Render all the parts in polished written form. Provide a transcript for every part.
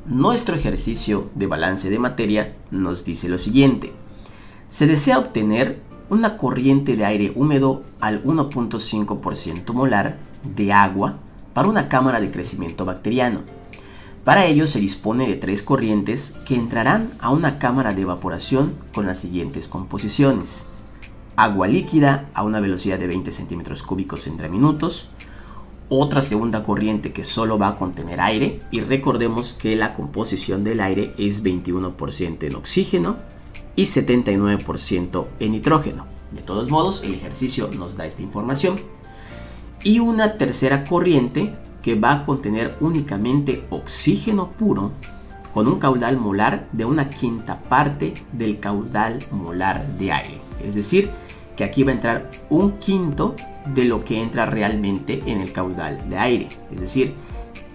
Nuestro ejercicio de balance de materia nos dice lo siguiente. Se desea obtener una corriente de aire húmedo al 1.5% molar de agua para una cámara de crecimiento bacteriano. Para ello se dispone de 3 corrientes que entrarán a una cámara de evaporación con las siguientes composiciones. Agua líquida a una velocidad de 20 centímetros cúbicos entre minutos. Otra segunda corriente que solo va a contener aire, y recordemos que la composición del aire es 21% en oxígeno y 79% en nitrógeno. De todos modos, el ejercicio nos da esta información. Y una tercera corriente que va a contener únicamente oxígeno puro con un caudal molar de 1/5 parte del caudal molar de aire. Es decir, que aquí va a entrar 1/5 de lo que entra realmente en el caudal de aire. Es decir,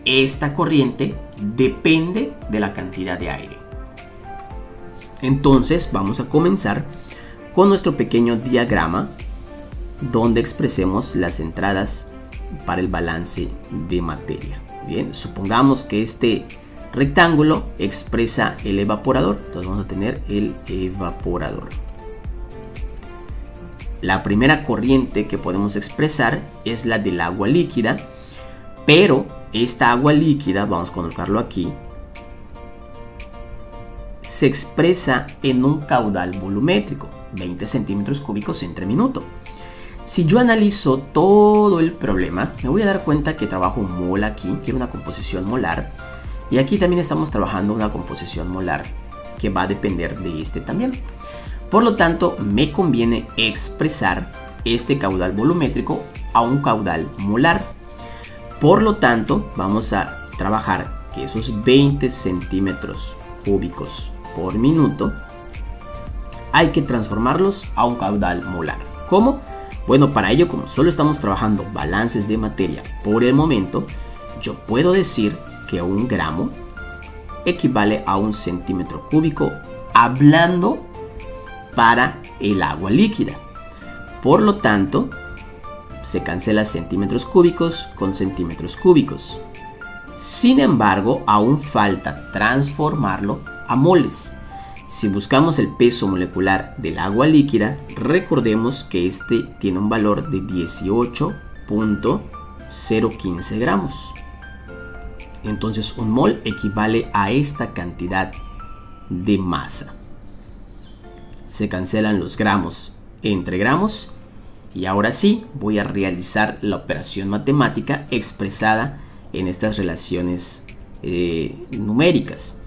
esta corriente depende de la cantidad de aire. Entonces vamos a comenzar con nuestro pequeño diagrama donde expresemos las entradas para el balance de materia. Bien, supongamos que este rectángulo expresa el evaporador. Entonces vamos a tener el evaporador. La primera corriente que podemos expresar es la del agua líquida, pero esta agua líquida, vamos a colocarlo aquí, se expresa en un caudal volumétrico, 20 centímetros cúbicos entre minuto. Si yo analizo todo el problema, me voy a dar cuenta que trabajo un mol aquí, que es una composición molar, y aquí también estamos trabajando una composición molar que va a depender de este también. Por lo tanto, me conviene expresar este caudal volumétrico a un caudal molar. Por lo tanto, vamos a trabajar que esos 20 centímetros cúbicos por minuto hay que transformarlos a un caudal molar. ¿Cómo? Bueno, para ello, como solo estamos trabajando balances de materia por el momento, yo puedo decir que 1 gramo equivale a 1 centímetro cúbico, hablando para el agua líquida. Por lo tanto, se cancela centímetros cúbicos con centímetros cúbicos. Sin embargo, aún falta transformarlo a moles. Si buscamos el peso molecular del agua líquida, recordemos que este tiene un valor de 18.015 gramos. Entonces, un mol equivale a esta cantidad de masa. Se cancelan los gramos entre gramos y ahora sí voy a realizar la operación matemática expresada en estas relaciones numéricas.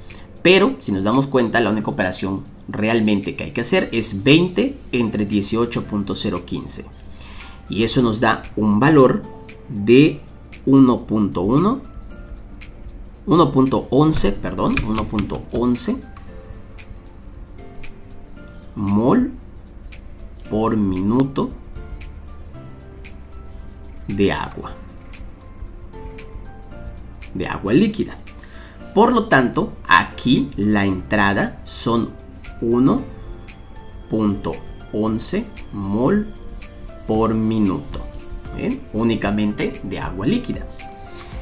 Pero si nos damos cuenta, la única operación realmente que hay que hacer es 20 entre 18.015 y eso nos da un valor de 1.11 mol por minuto de agua líquida. Por lo tanto, aquí la entrada son 1.11 mol por minuto, ¿bien? Únicamente de agua líquida.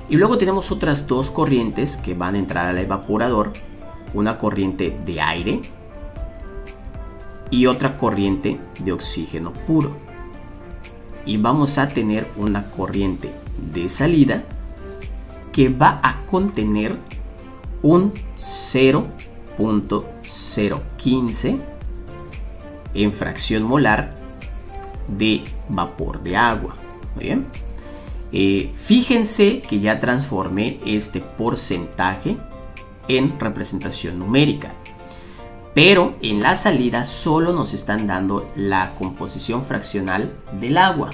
Y luego tenemos otras 2 corrientes que van a entrar al evaporador, una corriente de aire y otra corriente de oxígeno puro. Y vamos a tener una corriente de salida que va a contener un 0.015 en fracción molar de vapor de agua. Muy bien. Fíjense que ya transformé este porcentaje en representación numérica, pero en la salida solo nos están dando la composición fraccional del agua.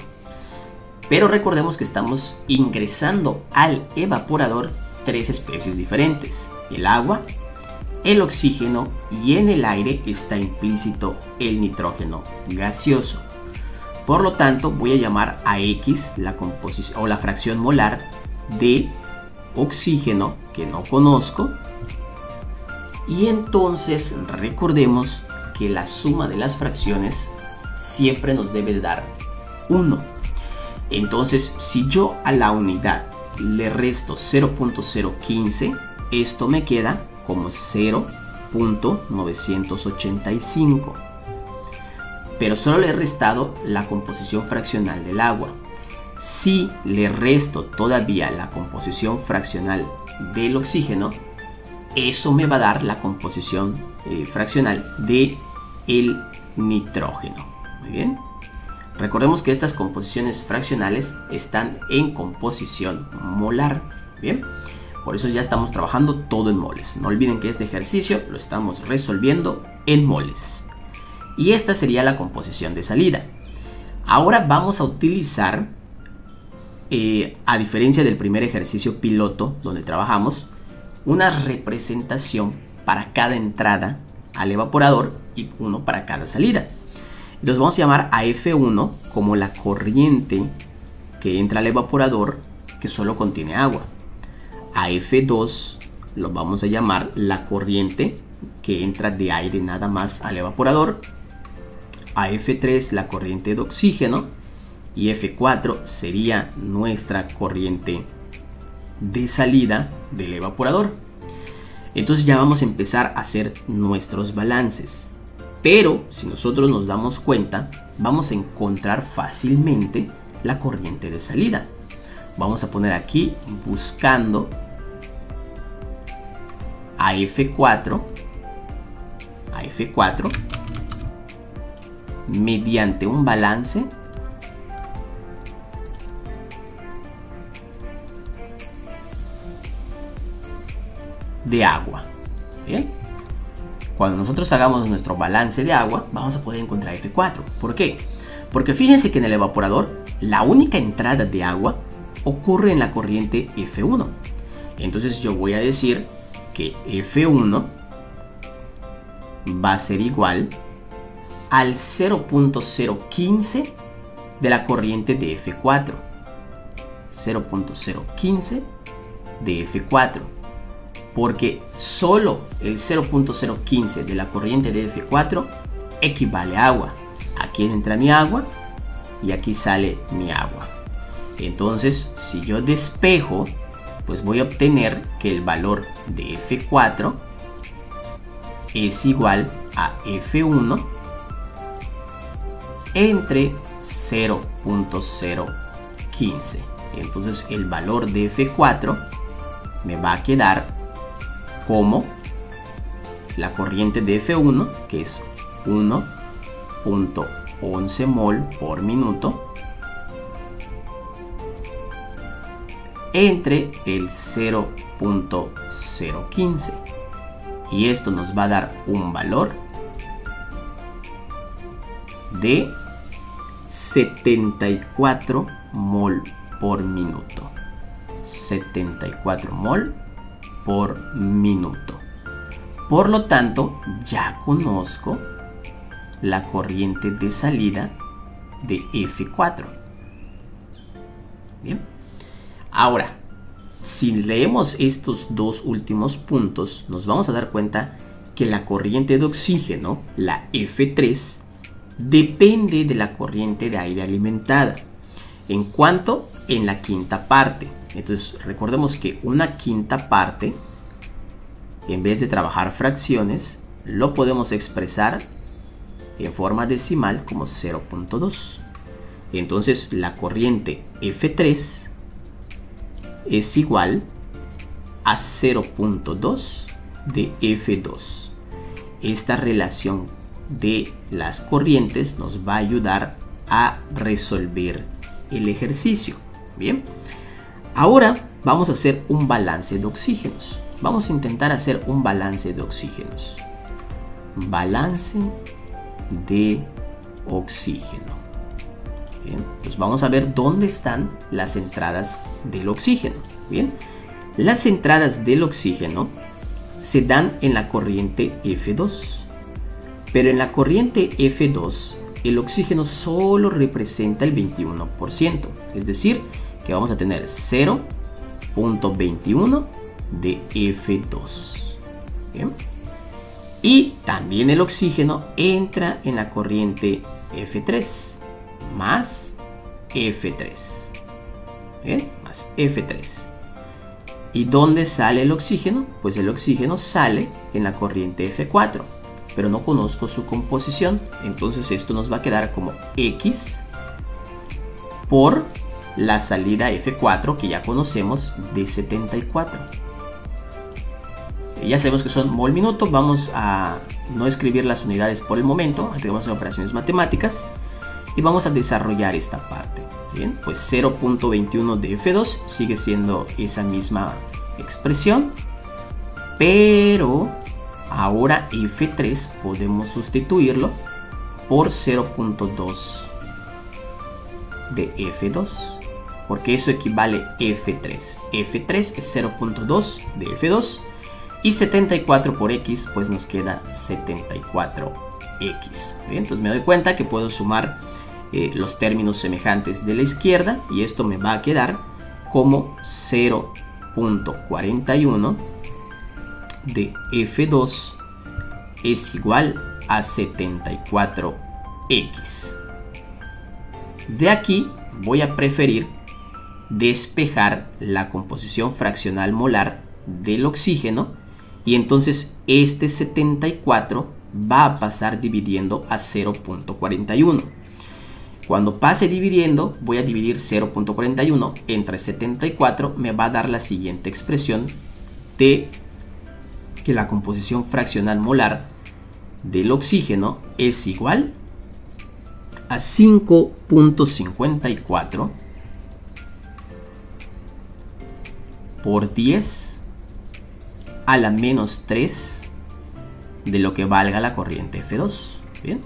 Pero recordemos que estamos ingresando al evaporador 3 especies diferentes: el agua, el oxígeno, y en el aire está implícito el nitrógeno gaseoso. Por lo tanto, voy a llamar a X la composición o la fracción molar de oxígeno que no conozco, y entonces recordemos que la suma de las fracciones siempre nos debe dar 1. Entonces, si yo a la unidad le resto 0.015, esto me queda como 0.985. Pero solo le he restado la composición fraccional del agua. Si le resto todavía la composición fraccional del oxígeno, eso me va a dar la composición fraccional del nitrógeno. Muy bien. Recordemos que estas composiciones fraccionales están en composición molar. Bien. Por eso ya estamos trabajando todo en moles. No olviden que este ejercicio lo estamos resolviendo en moles. Y esta sería la composición de salida. Ahora vamos a utilizar, a diferencia del primer ejercicio piloto donde trabajamos, una representación para cada entrada al evaporador y uno para cada salida. Entonces vamos a llamar a F1 como la corriente que entra al evaporador que solo contiene agua. A F2 lo vamos a llamar la corriente que entra de aire nada más al evaporador. A F3 la corriente de oxígeno y F4 sería nuestra corriente de salida del evaporador. Entonces ya vamos a empezar a hacer nuestros balances. Pero si nosotros nos damos cuenta, vamos a encontrar fácilmente la corriente de salida. Vamos a poner aquí buscando a F4 mediante un balance de agua. Bien. Cuando nosotros hagamos nuestro balance de agua, vamos a poder encontrar F4. ¿Por qué? Porque fíjense que en el evaporador la única entrada de agua ocurre en la corriente F1. Entonces yo voy a decir que F1 va a ser igual al 0.015 de la corriente de F4. 0.015 de F4. Porque solo el 0.015 de la corriente de F4 equivale a agua. Aquí entra mi agua y aquí sale mi agua. Entonces, si yo despejo, pues voy a obtener que el valor de F4 es igual a F1 entre 0.015. Entonces, el valor de F4 me va a quedar como la corriente de F1, que es 1.11 mol por minuto, entre el 0.015. Y esto nos va a dar un valor de 74 mol por minuto. 74 mol por minuto. Por lo tanto, ya conozco la corriente de salida de F4. Bien. Ahora, si leemos estos dos últimos puntos, nos vamos a dar cuenta que la corriente de oxígeno, la F3, depende de la corriente de aire alimentada. ¿En cuánto? En la quinta parte. Entonces recordemos que una quinta parte, en vez de trabajar fracciones, lo podemos expresar en forma decimal como 0.2. Entonces la corriente F3 es igual a 0.2 de F2. Esta relación de las corrientes nos va a ayudar a resolver el ejercicio. Bien. Ahora vamos a hacer un balance de oxígenos. Vamos a intentar hacer un balance de oxígenos. Balance de oxígeno. Bien, pues vamos a ver dónde están las entradas del oxígeno. Bien, las entradas del oxígeno se dan en la corriente F2. Pero en la corriente F2, el oxígeno solo representa el 21%. Es decir, que vamos a tener 0.21 de F2. Bien. Y también el oxígeno entra en la corriente F3 más F3. Bien, más F3. ¿Y dónde sale el oxígeno? Pues el oxígeno sale en la corriente F4, pero no conozco su composición, entonces esto nos va a quedar como X por la salida F4 que ya conocemos de 74. Ya sabemos que son mol minuto, vamos a no escribir las unidades por el momento, vamos a hacer operaciones matemáticas y vamos a desarrollar esta parte. Bien, pues 0.21 de F2 sigue siendo esa misma expresión, pero ahora F3 podemos sustituirlo por 0.2 de F2, porque eso equivale a F3. F3 es 0.2 de F2 y 74 por X pues nos queda 74X. Bien, entonces me doy cuenta que puedo sumar los términos semejantes de la izquierda y esto me va a quedar como 0.41 de F2 es igual a 74X. De aquí voy a preferir despejar la composición fraccional molar del oxígeno y entonces este 74 va a pasar dividiendo a 0.41. Cuando pase dividiendo, voy a dividir 0.41 entre 74, me va a dar la siguiente expresión de que la composición fraccional molar del oxígeno es igual a 5.54 por 10 a la menos 3 de lo que valga la corriente F2. Bien.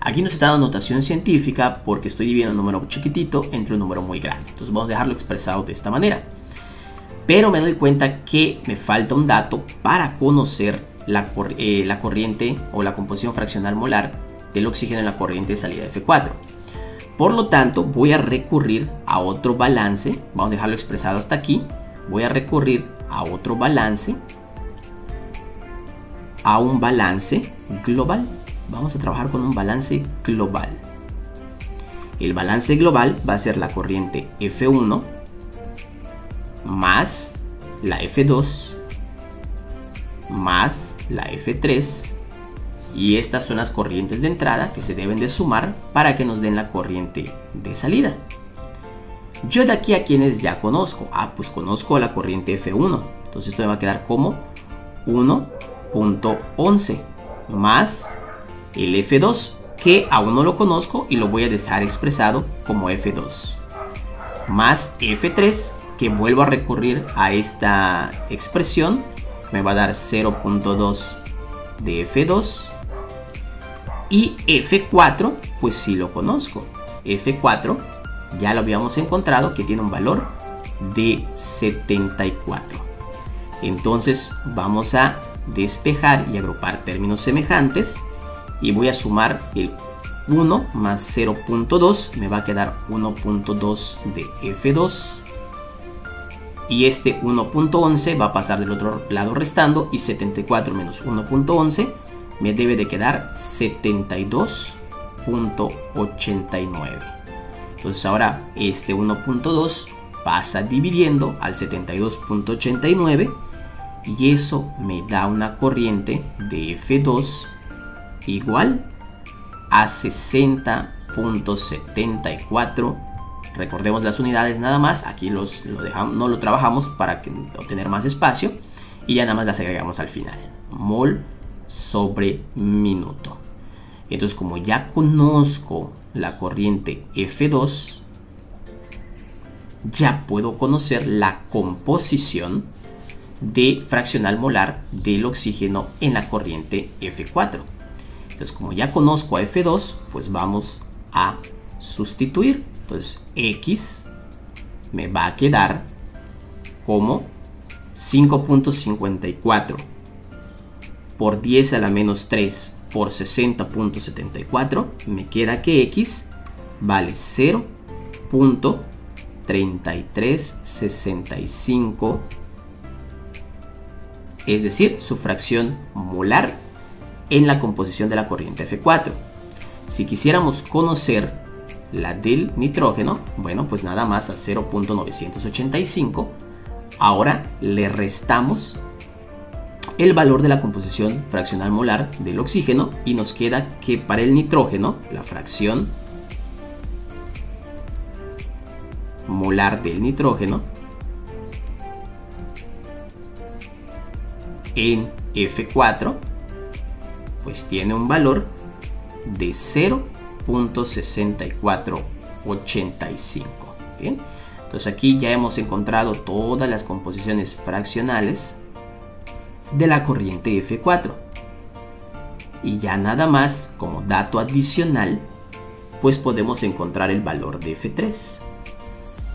Aquí nos está dando notación científica porque estoy dividiendo un número chiquitito entre un número muy grande. Entonces vamos a dejarlo expresado de esta manera. Pero me doy cuenta que me falta un dato para conocer la corriente o la composición fraccional molar del oxígeno en la corriente de salida F4. Por lo tanto, voy a recurrir a otro balance. Vamos a dejarlo expresado hasta aquí. Voy a recurrir a otro balance. A un balance global. Vamos a trabajar con un balance global. El balance global va a ser la corriente F1 más la F2 más la F3 y estas son las corrientes de entrada que se deben de sumar para que nos den la corriente de salida. Yo de aquí a quienes ya conozco, pues conozco la corriente F1, entonces esto me va a quedar como 1.11 más el F2 que aún no lo conozco y lo voy a dejar expresado como F2 más F3 que vuelvo a recurrir a esta expresión, me va a dar 0.2 de F2 y F4 pues sí lo conozco. F4 ya lo habíamos encontrado que tiene un valor de 74. Entonces vamos a despejar y agrupar términos semejantes y voy a sumar el 1 más 0.2, me va a quedar 1.2 de F2 y este 1.11 va a pasar del otro lado restando y 74 menos 1.11 me debe de quedar 72.89. Entonces ahora este 1.2 pasa dividiendo al 72.89 y eso me da una corriente de F2 igual a 60.74. Recordemos las unidades nada más, aquí no lo trabajamos para obtener más espacio y ya nada más las agregamos al final. Mol sobre minuto. Entonces como ya conozco la corriente F2, ya puedo conocer la composición de fraccional molar del oxígeno en la corriente F4. Entonces como ya conozco a F2, pues vamos a sustituir. Entonces X me va a quedar como 5.54 por 10 a la menos 3 por 60.74. Me queda que X vale 0.3365, es decir, su fracción molar en la composición de la corriente F4. Si quisiéramos conocer la del nitrógeno, bueno, pues nada más a 0.985 Ahora le restamos el valor de la composición fraccional molar del oxígeno y nos queda que para el nitrógeno, la fracción molar del nitrógeno en F4 pues tiene un valor de 0.6485. Bien, entonces aquí ya hemos encontrado todas las composiciones fraccionales de la corriente F4 y ya nada más como dato adicional pues podemos encontrar el valor de F3,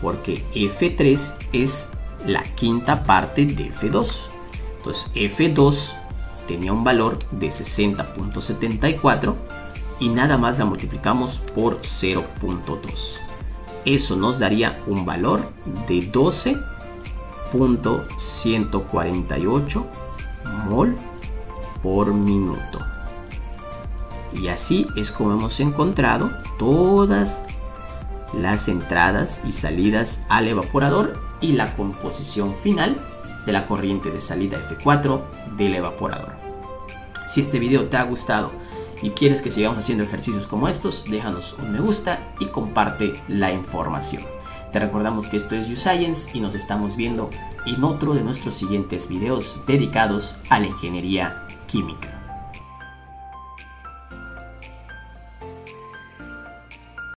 porque F3 es la quinta parte de F2. Entonces F2 tenía un valor de 60.74 y nada más la multiplicamos por 0.2. Eso nos daría un valor de 12.148 mol por minuto. Y así es como hemos encontrado todas las entradas y salidas al evaporador y la composición final de la corriente de salida F4 del evaporador. Si este video te ha gustado y quieres que sigamos haciendo ejercicios como estos, déjanos un me gusta y comparte la información. Te recordamos que esto es YouScience y nos estamos viendo en otro de nuestros siguientes videos dedicados a la ingeniería química.